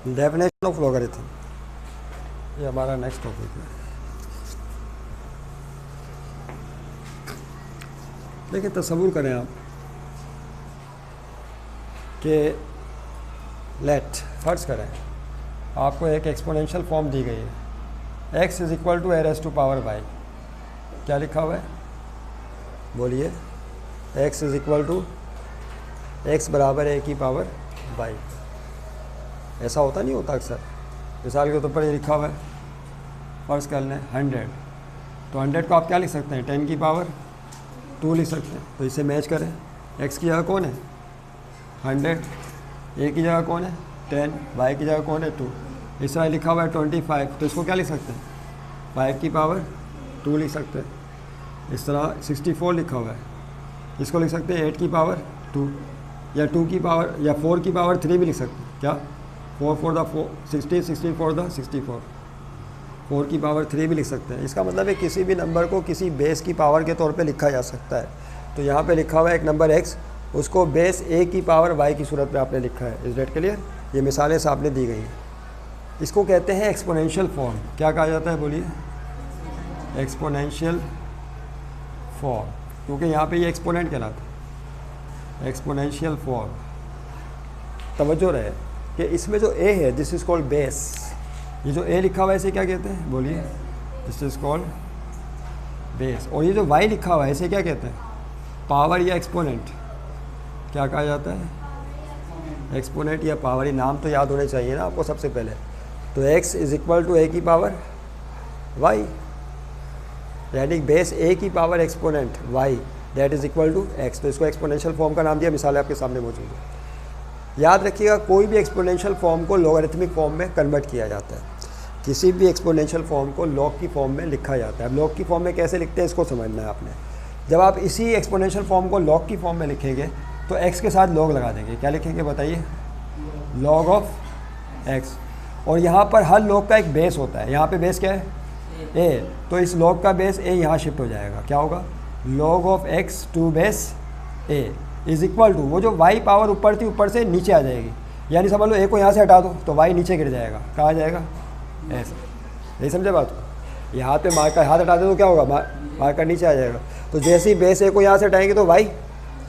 Definition of logarithm, ये हमारा next topic है। देखिए तसव्वुर करें आप कि लेट फर्ज करें आपको एक एक्सपोनेंशियल फॉर्म दी गई है, x is equal to a raised to power y. क्या लिखा हुआ है बोलिए? x is equal to x बराबर ए की पावर वाई। ऐसा होता नहीं होता अक्सर। मिसाल के तौर पर ये लिखा हुआ है, फर्ज कर लें 100, तो 100 को आप क्या लिख सकते हैं? 10 की पावर 2 लिख सकते हैं। तो इसे मैच करें, x की जगह कौन है 100, a की जगह कौन है 10, y की जगह कौन है 2। इस तरह लिखा हुआ है 25, तो इसको क्या लिख सकते हैं 5 की पावर 2 लिख सकते हैं। इस तरह 64 लिखा हुआ है, इसको लिख सकते हैं 8 की पावर 2, या 2 की पावर या 4 की पावर 3 भी लिख सकते हैं। क्या 4 4 द 16, 16 4 द 64, 4 की पावर 3 भी लिख सकते हैं। इसका मतलब है किसी भी नंबर को किसी बेस की पावर के तौर पे लिखा जा सकता है। तो यहाँ पे लिखा हुआ है एक नंबर x, उसको बेस a की पावर y की सूरत में आपने लिखा है। Is that clear? ये मिसालें सामने दी गई हैं। इसको कहते हैं एक्सपोनेंशियल फॉर्म। क्या कहा जाता है बोलिए? एक्सपोनेंशियल फॉर्म, क्योंकि यहाँ पे ये एक्सपोनेंट कहलाता है। एक्सपोनेंशियल फॉर्म, तवज्जो रहे कि इसमें जो a है दिस इज़ कॉल्ड बेस। ये जो a लिखा हुआ है इसे क्या कहते हैं बोलिए? This is called base. और ये जो y लिखा हुआ है इसे क्या कहते हैं? पावर या एक्सपोनेंट। क्या कहा जाता है? एक्सपोनेंट या पावर। ये नाम तो याद होने चाहिए ना आपको सबसे पहले। तो x is equal to a की पावर y, यानी बेस a की power exponent y that is equal to x। तो इसको एक्सपोनेंशियल फॉर्म का नाम दिया। मिसाल आपके सामने मौजूद है। याद रखिएगा कोई भी एक्सपोनेंशियल फॉर्म को लॉगरिथमिक फॉर्म में कन्वर्ट किया जाता है। किसी भी एक्सपोनेंशियल फॉर्म को लॉग की फॉर्म में लिखा जाता है। लॉग की फॉर्म में कैसे लिखते हैं इसको समझना है आपने। जब आप इसी एक्सपोनेंशियल फॉर्म को लॉग की फॉर्म में लिखेंगे तो x के साथ लॉग लगा देंगे। क्या लिखेंगे बताइए? Log of x। और यहाँ पर हर लॉग का एक बेस होता है। यहाँ पे बेस क्या है? a। तो इस लॉग का बेस a यहाँ शिफ्ट हो जाएगा। क्या होगा? Log of x to base a is equal to, वो जो y पावर ऊपर थी ऊपर से नीचे आ जाएगी। यानी समझ लो a को यहाँ से हटा दो तो y नीचे गिर जाएगा। कहाँ आ जाएगा? ऐसा। नहीं समझे बात को? यहाँ पे मार्कर हाथ हटा दे तो क्या होगा? मार्कर नीचे आ जाएगा। तो जैसे ही बेस a को यहाँ से हटाएंगे तो y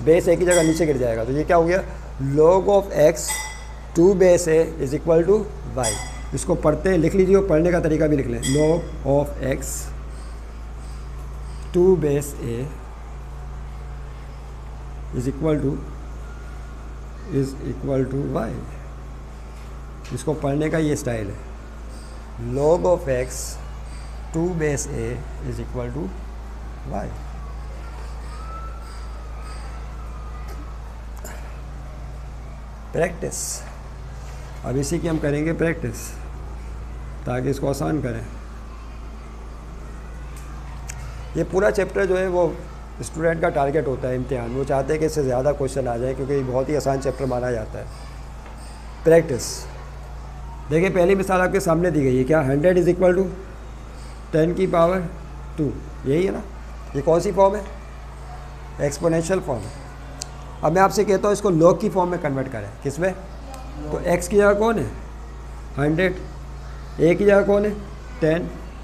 बेस a की जगह नीचे गिर जाएगा। तो ये क्या हो गया? Log of x to base a is equal to y। इसको पढ़ते हैं, लिख लीजिए, पढ़ने का तरीका भी लिख लें। Log of x to base a is equal to y। इसको पढ़ने का ये स्टाइल है। Log of x to base a is equal to y। Practice, अब इसी की हम करेंगे प्रैक्टिस ताकि इसको आसान करें। ये पूरा चैप्टर जो है वो स्टूडेंट का टारगेट होता है इम्तिहान में। वो चाहते हैं कि इससे ज़्यादा क्वेश्चन आ जाए क्योंकि ये बहुत ही आसान चैप्टर माना जाता है। प्रैक्टिस देखिए, पहली मिसाल आपके सामने दी गई है। क्या 100 इज इक्वल टू 10 की पावर 2, यही है ना? ये कौन सी फॉर्म है? एक्सपोनेंशियल फॉर्म है। अब मैं आपसे कहता हूँ इसको लॉग की फॉर्म में कन्वर्ट करें। किस में? तो x की जगह कौन है 100, a की जगह कौन है 10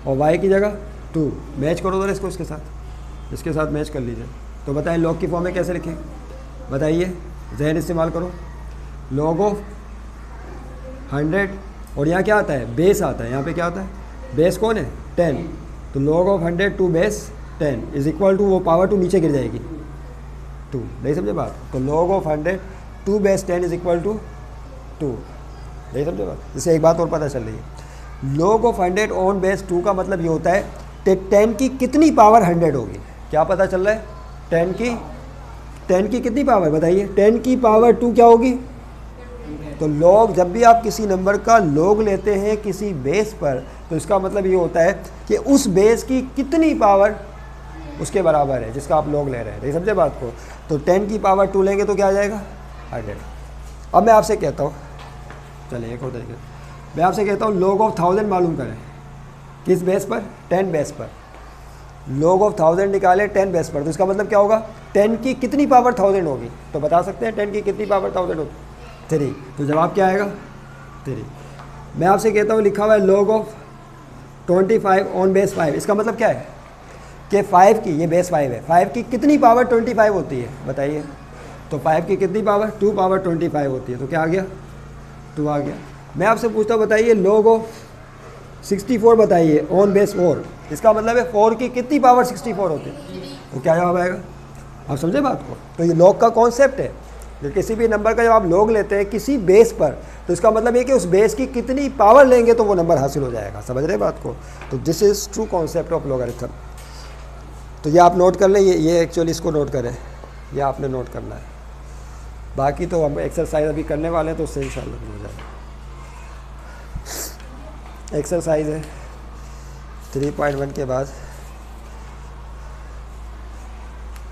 और y की जगह 2। मैच करो जरा इसको इसके साथ मैच कर लीजिए। तो बताएं लॉग की फॉर्म में कैसे लिखें? बताइए, जहन इस्तेमाल करो। लॉग ऑफ 100 और यहाँ क्या आता है? बेस आता है। यहाँ पे क्या आता है? बेस कौन है 10। तो log of 100 to base 10 is equal to, वो पावर 2 नीचे गिर जाएगी 2। नहीं समझे बात? तो log of 100 to base 10 is equal to 2। नहीं समझे बात? इससे एक बात और पता चल रही है। log ऑफ 100 ऑन बेस 2 का मतलब ये होता है कि 10 की कितनी पावर 100 होगी। क्या पता चल रहा है? 10 की कितनी पावर बताइए? 10 की पावर 2 क्या होगी? तो log, जब भी आप किसी नंबर का log लेते हैं किसी बेस पर तो इसका मतलब ये होता है कि उस बेस की कितनी पावर उसके बराबर है जिसका आप log ले रहे हैं। नहीं समझे बात को? तो 10 की पावर 2 लेंगे तो क्या आ जाएगा? 100। अब मैं आपसे कहता हूँ, चलिए एक और तरीके, मैं आपसे कहता हूँ log ऑफ 1000 मालूम करें। किस बेस पर? 10 बेस पर। log ऑफ 1000 निकाले 10 बेस पर, तो इसका मतलब क्या होगा? 10 की कितनी पावर 1000 होगी? तो बता सकते हैं 10 की कितनी पावर 1000 होगी? 3। तो जवाब क्या आएगा? 3। मैं आपसे कहता हूँ लिखा हुआ है log ऑफ 25 ऑन बेस 5, इसका मतलब क्या है कि 5 की, ये बेस 5 है, 5 की कितनी पावर 25 होती है बताइए। तो 5 की कितनी पावर, 2 पावर 25 होती है, तो क्या आ गया 2 आ गया। मैं आपसे पूछता हूँ बताइए log ऑफ 64 बताइए ऑन बेस 4, इसका मतलब है 4 की कितनी पावर 64 होती है, तो क्या जवाब आएगा। आप समझे बात को। तो ये log का कॉन्सेप्ट है कि किसी भी नंबर का जब आप log लेते हैं किसी बेस पर, तो इसका मतलब ये कि उस बेस की कितनी पावर लेंगे तो वो नंबर हासिल हो जाएगा। समझ रहे बात को। तो this is true concept of logarithm. तो ये आप नोट कर लें, ये एक्चुअली इसको नोट करें, ये आपने नोट करना है। बाकी तो हम एक्सरसाइज अभी करने वाले हैं तो उससे इंशाल्लाह हो जाएगा। एक्सरसाइज है 3.1 के बाद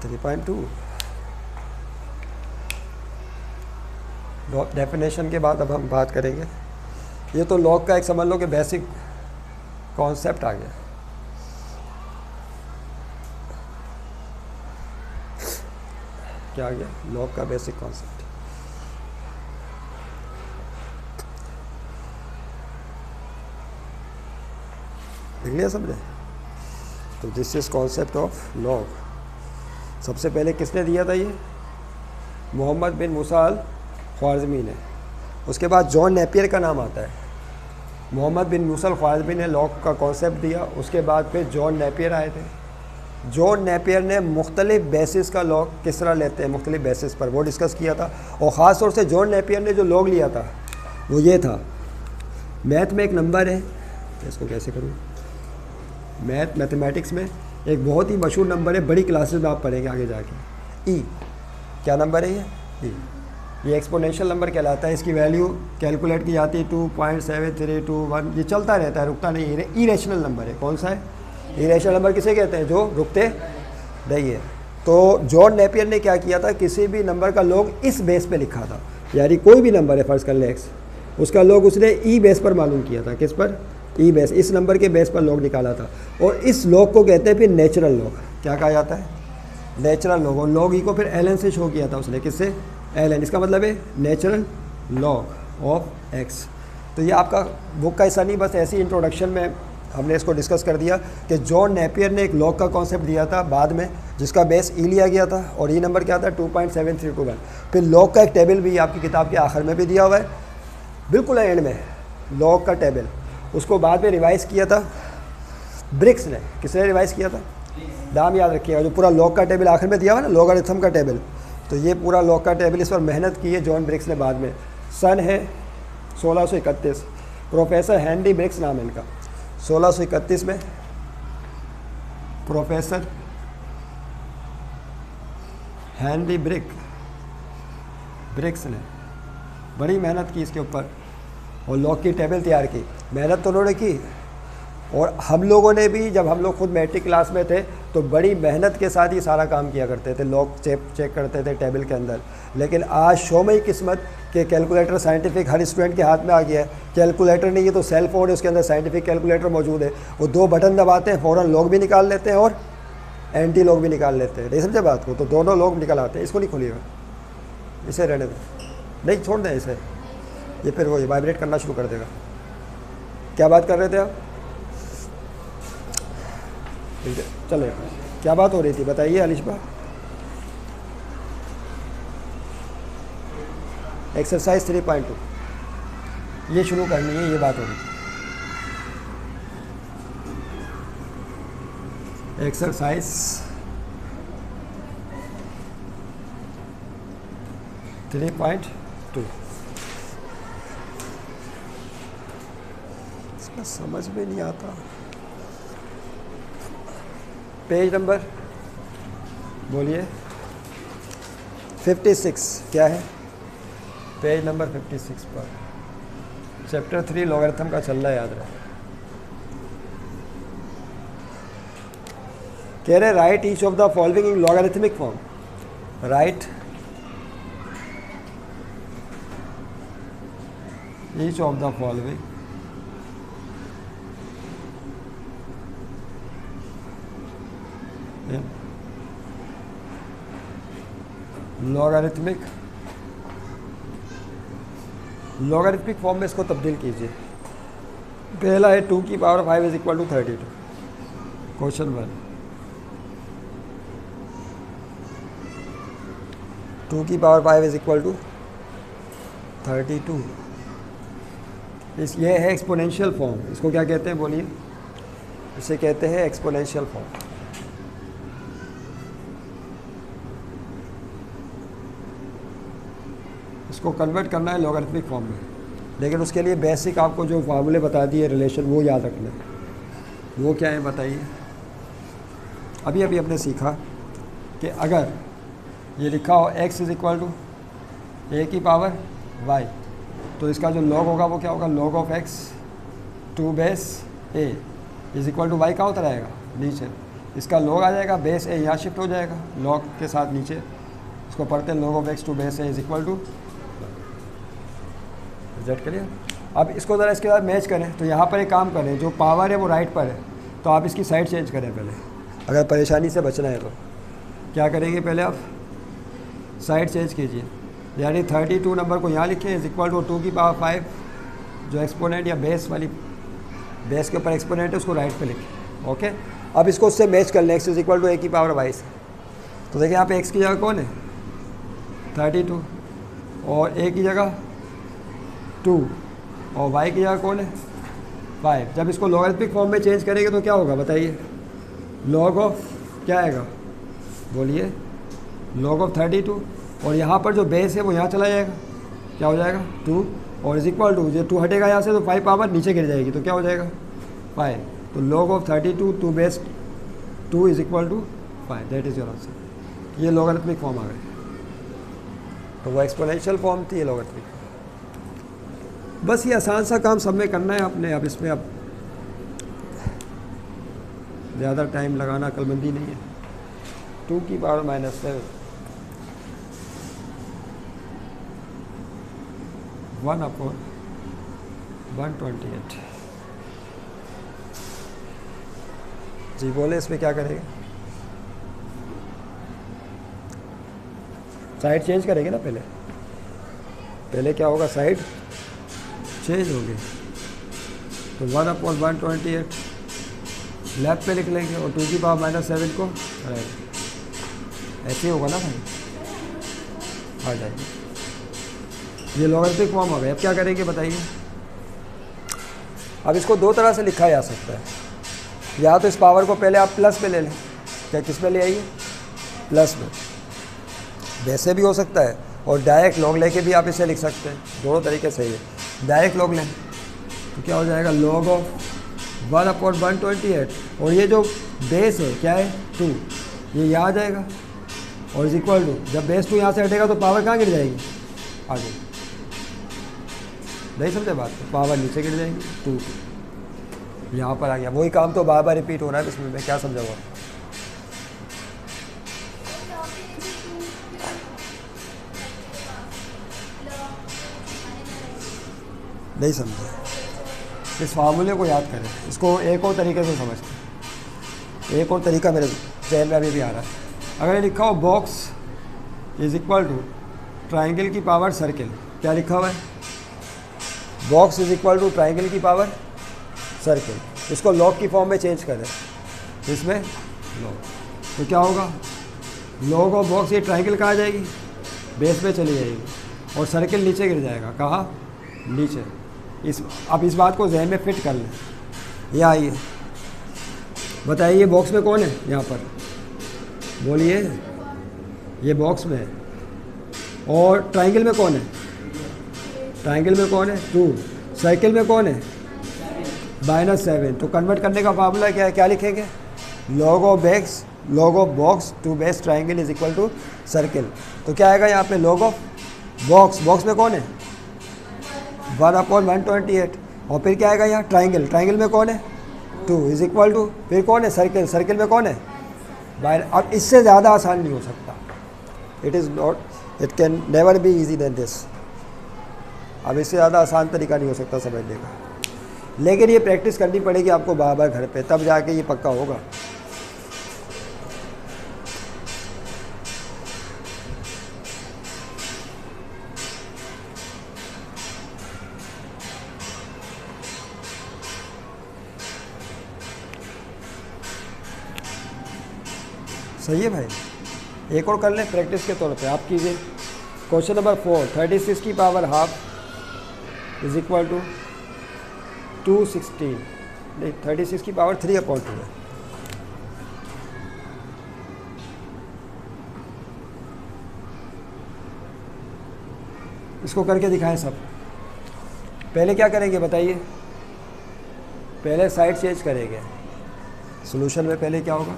3.2 डेफिनेशन के बाद अब हम बात करेंगे। ये तो लॉग का एक समझ लो कि बेसिक कॉन्सेप्ट आ गया। क्या आ गया, लॉग का बेसिक कॉन्सेप्ट। देख लिया समझे। तो this is concept of log. सबसे पहले किसने दिया था ये, मोहम्मद बिन मूसा अल ख्वारिज़मी ने। उसके बाद जॉन नेपियर का नाम आता है। मोहम्मद बिन मूसा अल ख्वारिज़मी ने लॉग का कॉन्सेप्ट दिया, उसके बाद फिर जॉन नेपियर आए थे। जॉन नेपियर ने मुख्तलिफ बेसिस का लॉग किस तरह लेते हैं, मुख्तलिफ बेसिस पर, वो डिस्कस किया था। और ख़ास तौर से जॉन नेपियर ने जो लॉग लिया था वो ये था, मैथ में एक नंबर है, इसको कैसे करूँ, मैथमेटिक्स में एक बहुत ही मशहूर नंबर है, बड़ी क्लासेस में आप पढ़ेंगे आगे जाके, ई। क्या नंबर है ये, ई। ये एक्सपोनेंशियल नंबर कहलाता है। इसकी वैल्यू कैलकुलेट की जाती है 2.7321, ये चलता रहता है, रुकता नहीं है। इरेशनल नंबर है। कौन सा है, इरेशनल नंबर किसे कहते हैं, जो रुकते नहीं है। तो जॉन नेपियर ने क्या किया था, किसी भी नंबर का लॉग इस बेस पे लिखा था, यानी कोई भी नंबर है फ़र्ज़ कर ले एक्स, उसका लॉग उसने ई बेस पर मालूम किया था। किस पर, ई बेस, इस नंबर के बेस पर लॉग निकाला था। और इस लॉग को कहते हैं फिर नेचुरल लॉग। क्या कहा जाता है, नेचुरल लॉग। और लॉग ई को फिर एल एन से शो किया था उसने, किससे, एल एन। इसका मतलब है नेचुरल लॉग ऑफ एक्स। तो ये आपका बुक का हिस्सा नहीं, बस ऐसी इंट्रोडक्शन में हमने इसको डिस्कस कर दिया कि जॉन नेपियर ने एक लॉग का कॉन्सेप्ट दिया था बाद में, जिसका बेस ई लिया गया था, और ई नंबर क्या था 2.7321। फिर लॉग का एक टेबल भी आपकी किताब के आखिर में भी दिया हुआ है, बिल्कुल एंड में, लॉग का टेबल। उसको बाद में रिवाइज़ किया था ब्रिक्स ने। किसने रिवाइज़ किया था, नाम याद रखिएगा, जो पूरा लॉग का टेबल आखिर में दिया हुआ ना, लॉगरिथम का टेबल। तो ये पूरा लॉग का टेबल, इस पर मेहनत की है जॉन ब्रिक्स ने बाद में। सन है 1631, प्रोफेसर हेनरी ब्रिक्स नाम है इनका। 1631 में प्रोफेसर हेनरी ब्रिक्स ने बड़ी मेहनत की इसके ऊपर और लॉग की टेबल तैयार की। मेहनत तो उन्होंने की, और हम लोगों ने भी, जब हम लोग खुद मैट्रिक क्लास में थे तो बड़ी मेहनत के साथ ही सारा काम किया करते थे, लॉग चेक करते थे टेबल के अंदर। लेकिन आज शोमई किस्मत के कैलकुलेटर साइंटिफिक हर स्टूडेंट के हाथ में आ गया है। कैलकुलेटर नहीं है तो सेल फोन है, उसके अंदर साइंटिफिक कैलकुलेटर मौजूद है। वो 2 बटन दबाते हैं, फ़ौरन लॉग भी निकाल लेते हैं और एंटी लॉग भी निकाल लेते हैं। नहीं समझे बात को, तो दोनों लॉग निकल आते हैं। इसको नहीं खोलिएगा, इसे रहने दें, नहीं छोड़ दें इसे, ये फिर वो वाइब्रेट करना शुरू कर देगा। क्या बात कर रहे थे आप, चले, क्या बात हो रही थी बताइए अलिशबा। एक्सरसाइज 3.2 ये शुरू करनी है, ये बात हो रही थी। एक्सरसाइज 3.2 इसका समझ में नहीं आता। पेज नंबर बोलिए 56, क्या है, पेज नंबर 56 पर चैप्टर 3 लॉगरिथम का चल रहा है, याद रहे। कह रहे write each of the following in logarithmic form. Write each of the following logarithmic form में इसको तब्दील कीजिए। पहला है 2 की power 5 is equal to 32। Question 1, 2 की पावर 5 इज इक्वल टू 32। ये है एक्सपोनेंशियल फॉर्म। इसको क्या कहते हैं बोलिए? इसे कहते हैं एक्सपोनेंशियल फॉर्म। इसको कन्वर्ट करना है लॉगरिथमिक फॉर्म में, लेकिन उसके लिए बेसिक आपको जो फार्मूले बता दिए रिलेशन वो याद रखना है। वो क्या है बताइए? अभी अभी हमने सीखा कि अगर ये लिखा हो x इज इक्वल टू ए की पावर y, तो इसका जो लॉग होगा वो क्या होगा? Log of x 2 base a is equal to y. कहाँ उतर आएगा? नीचे। इसका लॉग आ जाएगा, बेस a यहाँ शिफ्ट हो जाएगा लॉग के साथ नीचे। इसको पढ़ते हैं log of x 2 base a is equal to z. करिए अब इसको ज़रा इसके साथ मैच करें। तो यहाँ पर एक काम करें, जो पावर है वो राइट पर है, तो आप इसकी साइड चेंज करें पहले। अगर परेशानी से बचना है तो क्या करेंगे? पहले आप साइड चेंज कीजिए, यानी 32 नंबर को यहाँ लिखें इज इक्वल टू 2 की पावर 5, जो एक्सपोनेंट या बेस वाली बेस के ऊपर एक्सपोनेंट है उसको राइट पे लिखें। ओके, अब इसको उससे मैच कर लें, एक्स इज इक्वल टू ए की पावर 22। तो देखिए यहाँ पे एक्स की जगह कौन है? 32, और ए की जगह 2, और y की जगह कौन है? 5। जब इसको लॉगरिथमिक फॉर्म में चेंज करेंगे तो क्या होगा बताइए? लॉग ऑफ क्या आएगा बोलिए? लॉग ऑफ 32, और यहाँ पर जो बेस है वो यहाँ चला जाएगा, क्या हो जाएगा? 2, और इज इक्वल टू, जो 2 हटेगा यहाँ से तो 5 पावर नीचे गिर जाएगी, तो क्या हो जाएगा? 5। तो log of 32 2 base 2 is equal to 5। That is your answer. ये लॉगरिथमिक फॉर्म आ गई। तो वो एक्सपोनेंशियल फॉर्म थी, ये लॉगरिथमिक। बस ये आसान सा काम सब में करना है आपने। अब इसमें अब ज़्यादा टाइम लगाना अक्लमंदी नहीं है। 2 की पावर -7 1/128। जी बोले, इसमें क्या करेंगे? साइड चेंज करेंगे ना पहले। पहले क्या होगा? साइड चेंज होगी। तो 1/128 लेफ्ट पे लिख लेंगे, और 2 की पावर -7 को राइट। ऐसे ही होगा ना भाई? आ जाएगी। ये लॉगरिथमिक फॉर्म हो गया। अब क्या करेंगे बताइए? अब इसको दो तरह से लिखा जा सकता है। या तो इस पावर को पहले आप प्लस में ले लें। क्या किस में ले आइए? प्लस में। वैसे भी हो सकता है, और डायरेक्ट लॉग लेके भी आप इसे लिख सकते हैं। दोनों तरीके सही है। डायरेक्ट लॉग लें तो क्या हो जाएगा? लॉग ऑफ 1/128, और ये जो बेस है क्या है? 2, ये यहाँ आ जाएगा, और इज इक्वल टू, जब बेस 2 यहाँ से हटेगा तो पावर कहाँ गिर जाएगी? आगे। नहीं समझे बात? पावर नीचे गिर जाएगी, 2 यहाँ पर आ गया। वही काम तो बार बार रिपीट हो रहा है इसमें। मैं क्या समझाऊँगा? नहीं समझे? इस फार्मूले को याद करें। इसको एक और तरीके से समझते। एक और तरीका मेरे जहन में अभी भी आ रहा है। अगर ये लिखा हो box is equal to triangle की पावर सर्किल, क्या लिखा हुआ है? Box is equal to triangle की पावर सर्किल। इसको लॉग की फॉर्म में चेंज करें, इसमें लॉग, तो क्या होगा? लॉग ऑफ बॉक्स, ये ट्राइंगल कहाँ जाएगी? बेस पे चली जाएगी, और सर्किल नीचे गिर जाएगा। कहाँ? नीचे। अब इस बात को जहन में फिट कर लें। ये आइए बताइए, बॉक्स में कौन है? यहाँ पर बोलिए। ये बॉक्स में है। और ट्राइंगल में कौन है? ट्राइंगल में कौन है? 2। सर्किल में कौन है? -7। तो कन्वर्ट करने का फार्मूला क्या है? क्या लिखेंगे? Log of x, log of box 2 base triangle is equal to circle. तो क्या आएगा यहाँ पे? लॉग ऑफ बॉक्स, बॉक्स में कौन है? 1/128, और फिर क्या आएगा यहाँ? ट्राइंगल, ट्राइंगल में कौन है? 2 इज इक्वल टू, फिर कौन है? सर्किल, सर्किल में कौन है? अब इससे ज़्यादा आसान नहीं हो सकता। It is not, it can never be easy than this. अब इससे ज़्यादा आसान तरीका नहीं हो सकता समझने का। लेकिन ये प्रैक्टिस करनी पड़ेगी आपको बार बार घर पे, तब जाके ये पक्का होगा। सही है भाई। एक और कर लें प्रैक्टिस के तौर पे, आप कीजिए। क्वेश्चन नंबर 4, 36 की power half is equal to 216, नहीं 36 की पावर 3/2 है। इसको करके दिखाएं सब। पहले क्या करेंगे बताइए, पहले साइड चेंज करेंगे सॉल्यूशन में। पहले क्या होगा,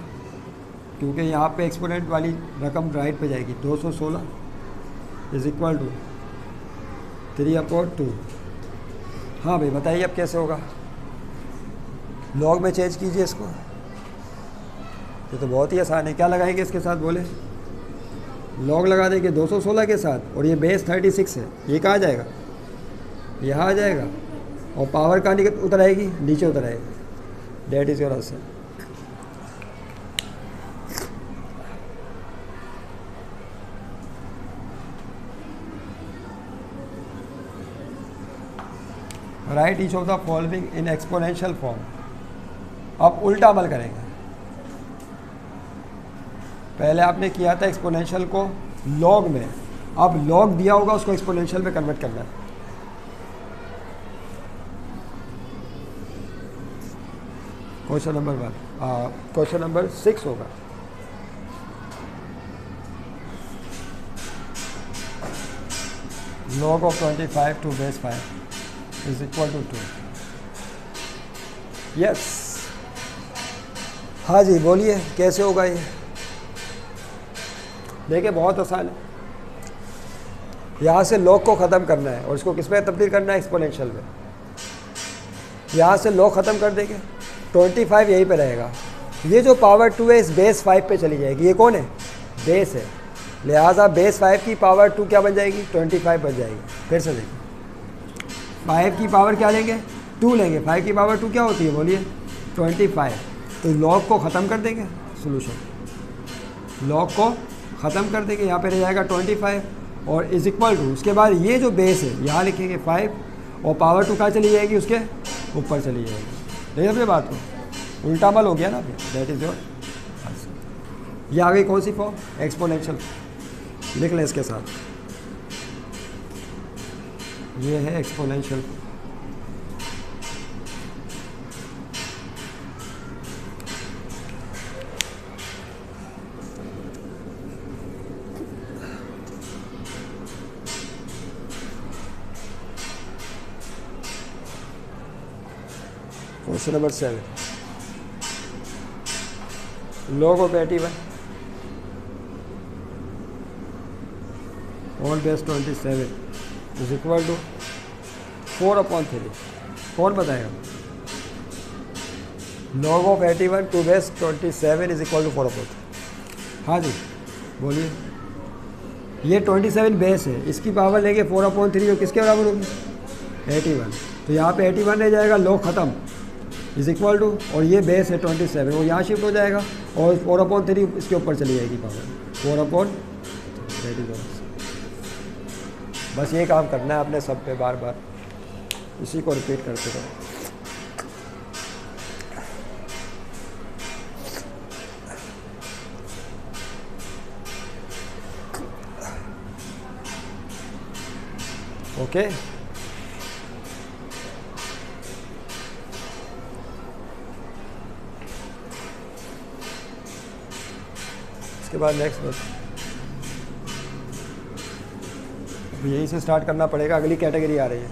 क्योंकि यहाँ पे एक्सपोनेंट वाली रकम राइट पे जाएगी, 216 इज इक्वल टू 3/2। हाँ भाई बताइए अब कैसे होगा, लॉग में चेंज कीजिए इसको। ये तो बहुत ही आसान है। क्या लगाएंगे इसके साथ बोले, लॉग लगा देंगे 216 के साथ, और ये बेस 36 है, ये कहाँ जाएगा, यहाँ आ जाएगा, और पावर कहाँ उतर आएगी, नीचे उतर आएगी। That is your answer. Right each of the following in exponential form. अब उल्टा अमल करेंगे। पहले आपने किया था एक्सपोनेंशियल को लॉग में, अब लॉग दिया होगा उसको एक्सपोनेंशियल में कन्वर्ट करना है। क्वेश्चन नंबर 6 होगा। log of 25 to base 5 is equal to 2। Yes, हाँ जी बोलिए कैसे होगा ये। देखिए बहुत आसान है, यहाँ से log को ख़त्म करना है और इसको किस में तब्दील करना है, एक्सपोनेंशियल में। यहाँ से log ख़त्म कर देंगे, 25 यहीं पे रहेगा। ये जो पावर 2 है इस बेस 5 पे चली जाएगी। ये कौन है, बेस है, लिहाजा बेस 5 की पावर 2 क्या बन जाएगी, 25 बन जाएगी। फिर से देखिए, 5 की पावर क्या लेंगे, 2 लेंगे। 5 की पावर 2 क्या होती है बोलिए, 25। तो लॉग को ख़त्म कर देंगे, सोल्यूशन लॉग को ख़त्म कर देंगे, यहाँ पे रह जाएगा 25 और इज इक्वल टू, उसके बाद ये जो बेस है यहाँ लिखेंगे 5 और पावर 2 कहाँ चली जाएगी, उसके ऊपर चली जाएगी। देखिए अपनी बात को उल्टा अमल हो गया ना, दैट इज़ योर आंसर। ये आ गई कौन सी फॉर्म, एक्सपोनेंशियल। लिख लें इसके साथ, ये है exponential. Question number 7, log of 81 on base 27 is equal to 4/3। कौन बताएगा, log of 81 to base 27 is equal to 4/3। हाँ जी बोलिए। ये 27 बेस है, इसकी पावर लेंगे 4/3 जो किसके बराबर होगी, 81। तो यहाँ पे 81 रह जाएगा, log ख़त्म इज इक्वल टू, और ये बेस है 27, वो यहाँ शिफ्ट हो जाएगा और 4/3 इसके ऊपर चली जाएगी पावर 4/3। बस ये काम करना है आपने सब पे, बार बार इसी को रिपीट करते रहो। ओके इसके बाद नेक्स्ट बस यहीं से स्टार्ट करना पड़ेगा। अगली कैटेगरी आ रही है,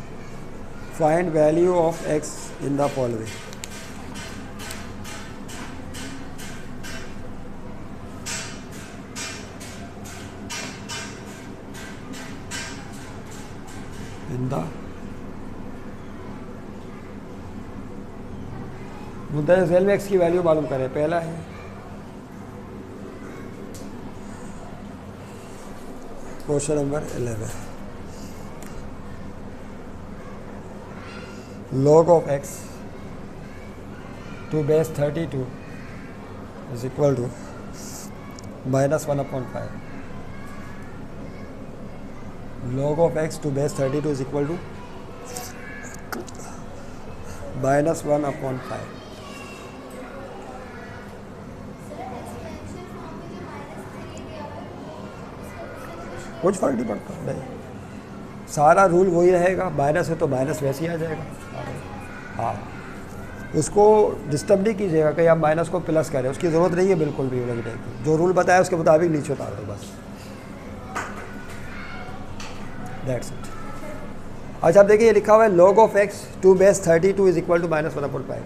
find value of x in the following. In the मुद्दा झेल में एक्स की वैल्यू मालूम करें। पहला है question number 11, log of x to base 32 is equal to -1/5। log of x to base 32 is equal to -1/5। कुछ फ़र्क नहीं पड़ता, नहीं, सारा रूल वही रहेगा, माइनस है तो माइनस वैसे ही आ जाएगा। हाँ, उसको डिस्टर्ब नहीं कीजिएगा कि आप माइनस को प्लस करें, उसकी ज़रूरत नहीं है बिल्कुल भी उलझने की। जो रूल बताया उसके मुताबिक नीचे उतार दो बस, दैट्स इट। अच्छा, अब देखिए लिखा हुआ है log of x 2 base 32 is equal to -1/5।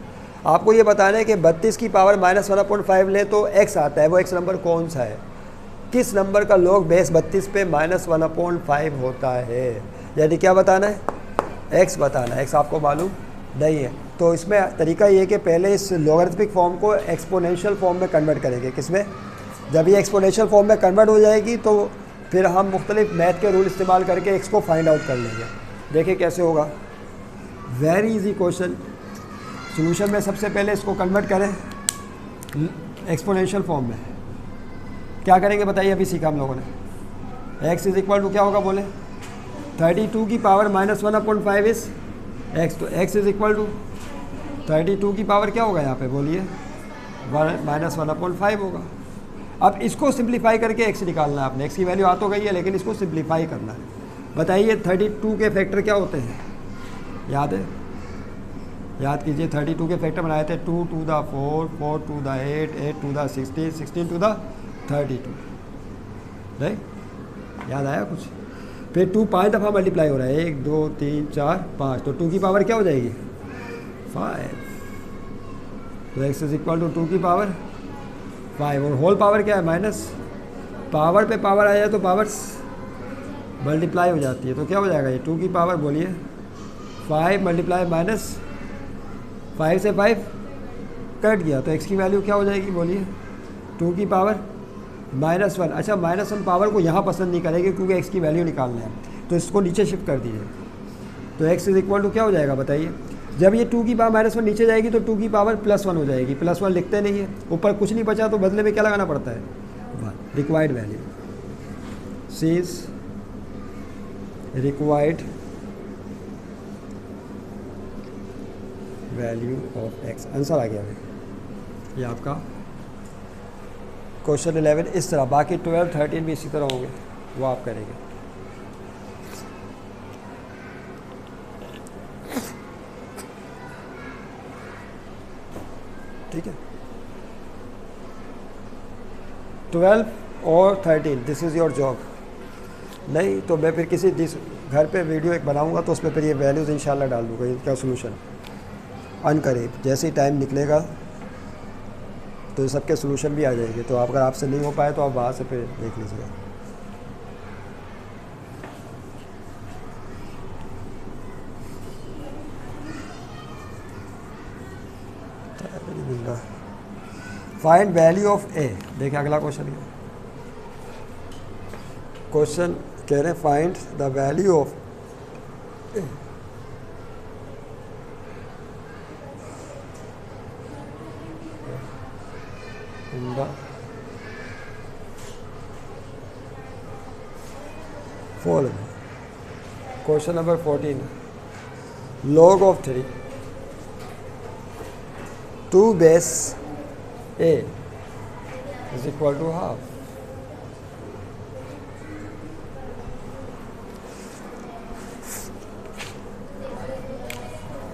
आपको ये बताना है कि 32 की पावर -1/5 ले तो x आता है, वो x नंबर कौन सा है, किस नंबर का log बेस 32 पे -1/5 होता है, यानी क्या बताना है, x बताना है। x आपको मालूम नहीं है तो इसमें तरीका ये है कि पहले इस लॉगरिथमिक फॉर्म को एक्सपोनेंशियल फॉर्म में कन्वर्ट करेंगे। किसमें, जब ये एक्सपोनेंशियल फॉर्म में कन्वर्ट हो जाएगी तो फिर हम मुख्तलिफ मैथ के रूल इस्तेमाल करके x को फाइंड आउट कर लेंगे। देखिए कैसे होगा, वेरी इजी क्वेश्चन। सॉल्यूशन में सबसे पहले इसको कन्वर्ट करें एक्सपोनेंशियल फॉर्म में। क्या करेंगे बताइए, अभी सीखा हम लोगों ने। x इज इक्वल टू क्या होगा बोले, 32 की पावर -1/5 इस x, तो x इज इक्वल टू 32 की पावर क्या होगा यहाँ पे बोलिए, -1/5 होगा। अब इसको सिंप्लीफाई करके x निकालना है आपने, x की वैल्यू आ तो गई है लेकिन इसको सिंप्लीफाई करना है। बताइए 32 के फैक्टर क्या होते हैं, याद है, याद कीजिए। 32 के फैक्टर बनाए थे 2 to the 4, 4 to the 8, 8 to the 16, 16 to the 32, right, याद आया कुछ। फिर 2 5 दफ़ा मल्टीप्लाई हो रहा है, 1 2 3 4 5, तो 2 की पावर क्या हो जाएगी 5, तो x इज इक्वल टू 2 की पावर 5, और होल पावर क्या है माइनस, पावर पे पावर आ जाए तो पावर्स मल्टीप्लाई हो जाती है, तो क्या हो जाएगा ये 2 की पावर बोलिए 5 मल्टीप्लाई -5 से 5 कट गया, तो x की वैल्यू क्या हो जाएगी बोलिए 2 की पावर -1। अच्छा, -1 पावर को यहाँ पसंद नहीं करेंगे क्योंकि x की वैल्यू निकालना है, तो इसको नीचे शिफ्ट कर दीजिए, तो x इज इक्वल टू क्या हो जाएगा बताइए। जब ये 2 की पावर -1 नीचे जाएगी तो 2 की पावर +1 हो जाएगी, +1 लिखते नहीं है, ऊपर कुछ नहीं बचा तो बदले में क्या लगाना पड़ता है, रिक्वायर्ड वैल्यू, सीज required value of x, answer आ गया भाई। ये आपका क्वेश्चन 11 इस तरह, बाकी 12 13 भी इसी तरह होंगे, वो आप करेंगे। ठीक है, 12 और 13 दिस इज़ योर जॉब। नहीं तो मैं फिर किसी घर पे वीडियो एक बनाऊंगा तो उसमें फिर ये वैल्यूज़ इंशाल्लाह डाल दूँगा, इनका सोल्यूशन अनकरीब जैसे ही टाइम निकलेगा तो सबके सोल्यूशन भी आ जाएंगे। तो आप अगर आपसे नहीं हो पाए तो आप वहाँ से फिर देख लीजिएगा। फाइंड वैल्यू ऑफ ए, देखिए अगला क्वेश्चन है, क्वेश्चन कह रहे हैं find the value of A. in the following. Question number 14, log of 3 2 base a is equal to half.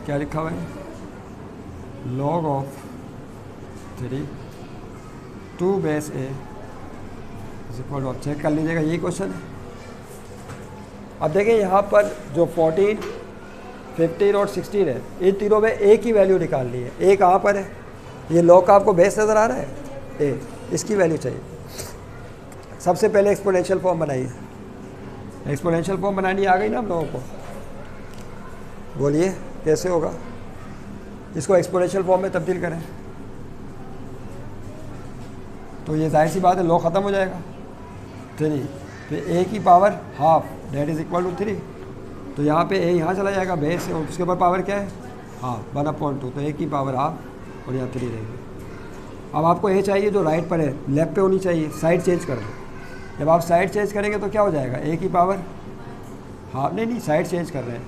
क्या लिखा हुआ है, log of 3 2 base a is equal to, check कर लीजिएगा, यही क्वेश्चन है। अब देखिए यहाँ पर जो 14 15 और 16 है, इन तीनों में ए की वैल्यू निकालनी है। ए कहाँ पर है, ये लॉग का आपको बेस नज़र आ रहा है, ए, इसकी वैल्यू चाहिए। सबसे पहले एक्सपोनेंशियल फॉर्म बनाइए, एक्सपोनेंशियल फॉर्म बनानी आ गई ना हम लोगों को, बोलिए कैसे होगा, इसको एक्सपोनेंशियल फॉर्म में तब्दील करें तो ये जाहिर सी बात है लॉग ख़त्म हो जाएगा, 3 फिर ए की power half that is equal to 3, तो यहाँ पे ए यहाँ चला जाएगा बेस से, और उसके ऊपर पावर क्या है हाफ 1/2, तो ए की पावर हाफ और यहाँ 3 रहेगी। अब आपको ए चाहिए जो राइट पर है, लेफ्ट पे होनी चाहिए, साइड चेंज कर दो। जब आप साइड चेंज करेंगे तो क्या हो जाएगा, ए की पावर हाफ, नहीं साइड चेंज कर रहे हैं,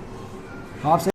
हाफ से